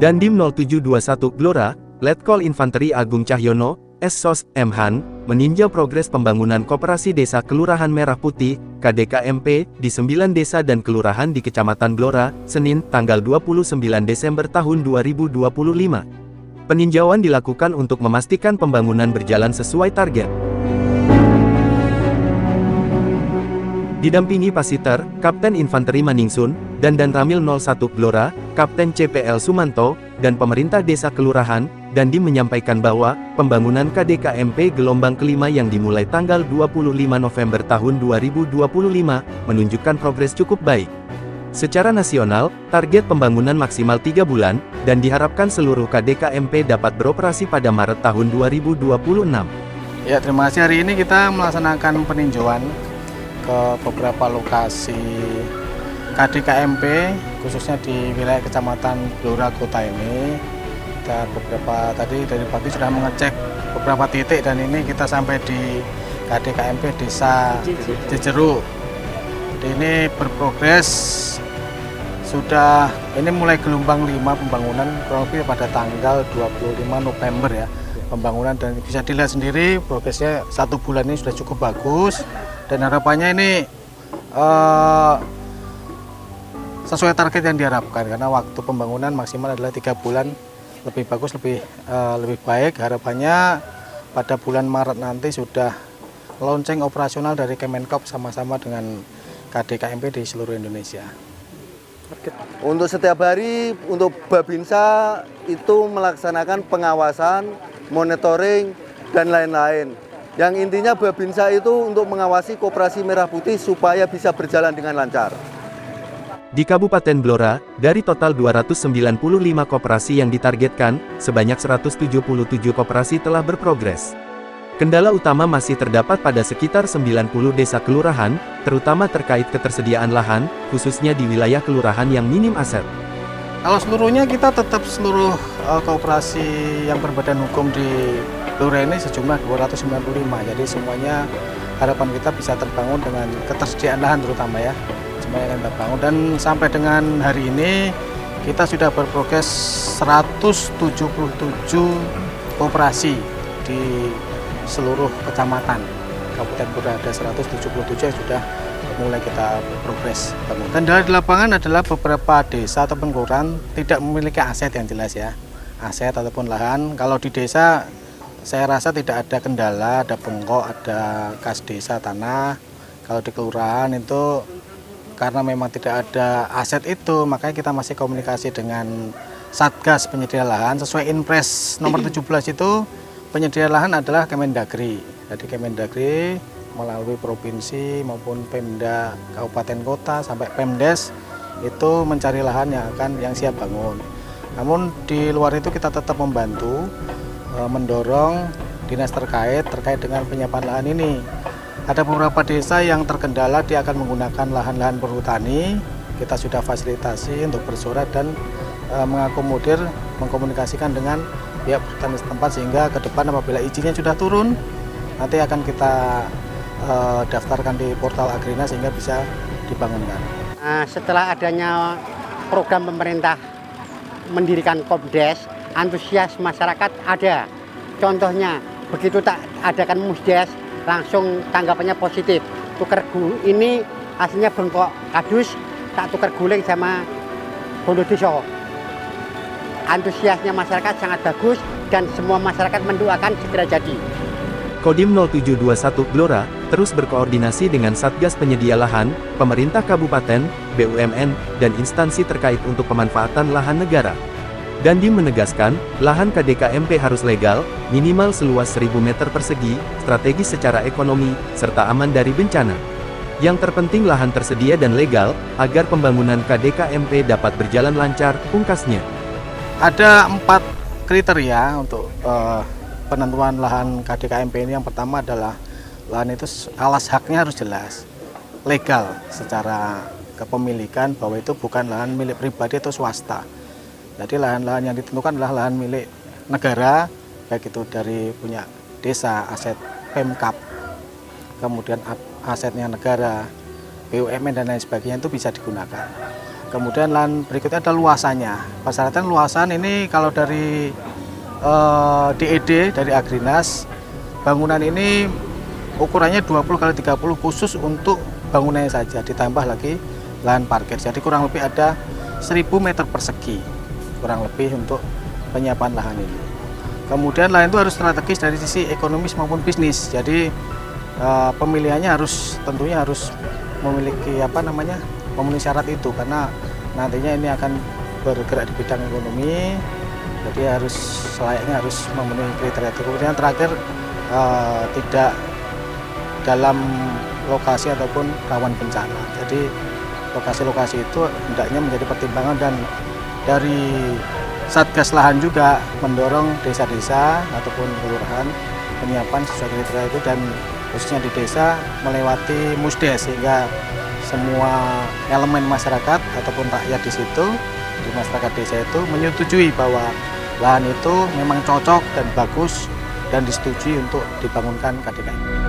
Dandim 0721 Blora, Letkol Infanteri Agung Cahyono, SSOS, M. Han, meninjau progres pembangunan Koperasi Desa Kelurahan Merah Putih, KDKMP, di 9 desa dan kelurahan di Kecamatan Blora, Senin, tanggal 29 Desember tahun 2025. Peninjauan dilakukan untuk memastikan pembangunan berjalan sesuai target. Didampingi Pasiter, Kapten Infanteri Maningsun, dan Ramil 01 Blora, Kapten CPL Sumanto, dan pemerintah desa kelurahan, Dandim menyampaikan bahwa, pembangunan KDKMP gelombang kelima yang dimulai tanggal 25 November tahun 2025, menunjukkan progres cukup baik. Secara nasional, target pembangunan maksimal 3 bulan, dan diharapkan seluruh KDKMP dapat beroperasi pada Maret tahun 2026. Ya, terima kasih. Hari ini kita melaksanakan peninjauan ke beberapa lokasi KDKMP, khususnya di wilayah Kecamatan Blora Kota ini. Kita tadi dari pagi sudah mengecek beberapa titik, dan ini kita sampai di KDKMP Desa Jejeruk. Ini berprogres, ini mulai gelombang 5 pembangunan kurang lebih pada tanggal 25 November ya pembangunan, dan bisa dilihat sendiri progresnya 1 bulan ini sudah cukup bagus, dan harapannya ini sesuai target yang diharapkan, karena waktu pembangunan maksimal adalah 3 bulan. Lebih bagus, lebih baik. Harapannya pada bulan Maret nanti sudah launching operasional dari Kemenkop sama-sama dengan KDKMP di seluruh Indonesia. Untuk setiap hari, untuk Babinsa itu melaksanakan pengawasan, monitoring, dan lain-lain. Yang intinya Babinsa itu untuk mengawasi Koperasi Merah Putih supaya bisa berjalan dengan lancar. Di Kabupaten Blora, dari total 295 koperasi yang ditargetkan, sebanyak 177 koperasi telah berprogres. Kendala utama masih terdapat pada sekitar 90 desa kelurahan, terutama terkait ketersediaan lahan, khususnya di wilayah kelurahan yang minim aset. Kalau seluruhnya kita tetap seluruh koperasi yang berbadan hukum di Blora ini sejumlah 295, jadi semuanya harapan kita bisa terbangun dengan ketersediaan lahan terutama ya. Semuanya yang terbangun, dan sampai dengan hari ini kita sudah berprogres 177 koperasi di seluruh kecamatan Kabupaten Blora. Ada 177 yang sudah mulai kita progres bangun. Dan dari lapangan adalah beberapa desa atau kelurahan tidak memiliki aset yang jelas ya, aset ataupun lahan. Kalau di desa saya rasa tidak ada kendala, ada bengkok, ada kas desa tanah. Kalau di kelurahan itu karena memang tidak ada aset itu, makanya kita masih komunikasi dengan Satgas Penyedia Lahan. Sesuai Inpres nomor 17 itu, penyedia lahan adalah Kemendagri. Jadi Kemendagri melalui provinsi maupun Pemda Kabupaten Kota sampai Pemdes itu mencari lahan yang siap bangun. Namun di luar itu kita tetap membantu, mendorong dinas terkait dengan penyiapan lahan ini. Ada beberapa desa yang terkendala, dia akan menggunakan lahan-lahan perhutani. Kita sudah fasilitasi untuk bersurat dan mengakomodir, mengkomunikasikan dengan pihak perhutani setempat, sehingga ke depan apabila izinnya sudah turun, nanti akan kita daftarkan di portal Agrina sehingga bisa dibangunkan. Setelah adanya program pemerintah mendirikan Kopdes, antusias masyarakat ada. Contohnya, begitu tak adakan Musdes, langsung tanggapannya positif. Ini aslinya bengkok kadus, tak tukar guling sama Bondodeso. Antusiasnya masyarakat sangat bagus, dan semua masyarakat mendoakan segera jadi. Kodim 0721 Blora, terus berkoordinasi dengan Satgas Penyedia Lahan, pemerintah kabupaten, BUMN, dan instansi terkait untuk pemanfaatan lahan negara. Dandim menegaskan, lahan KDKMP harus legal, minimal seluas 1000 meter persegi, strategis secara ekonomi, serta aman dari bencana. Yang terpenting lahan tersedia dan legal, agar pembangunan KDKMP dapat berjalan lancar, pungkasnya. Ada 4 kriteria untuk penentuan lahan KDKMP ini. Yang pertama adalah lahan itu alas haknya harus jelas, legal secara kepemilikan, bahwa itu bukan lahan milik pribadi atau swasta. Jadi lahan-lahan yang ditentukan adalah lahan milik negara, baik itu dari punya desa, aset Pemkap, kemudian asetnya negara, BUMN dan lain sebagainya, itu bisa digunakan. Kemudian lahan berikutnya ada luasannya. Persyaratan luasan ini kalau dari DED, dari Agrinas, bangunan ini ukurannya 20 kali 30 khusus untuk bangunannya saja, ditambah lagi lahan parkir. Jadi kurang lebih ada 1000 meter persegi, kurang lebih untuk penyiapan lahan ini. Kemudian lahan itu harus strategis dari sisi ekonomis maupun bisnis. Jadi pemilihannya tentunya harus memiliki memenuhi syarat itu, karena nantinya ini akan bergerak di bidang ekonomi, jadi selayaknya harus memenuhi kriteria itu. Kemudian terakhir tidak dalam lokasi ataupun rawan bencana. Jadi lokasi-lokasi itu hendaknya menjadi pertimbangan, dan dari Satgas Lahan juga mendorong desa-desa ataupun kelurahan penyiapan sesuai kriteria itu, dan khususnya di desa melewati musdes, sehingga semua elemen masyarakat ataupun rakyat di situ, di masyarakat desa itu menyetujui bahwa lahan itu memang cocok dan bagus dan disetujui untuk dibangunkan KDKMP.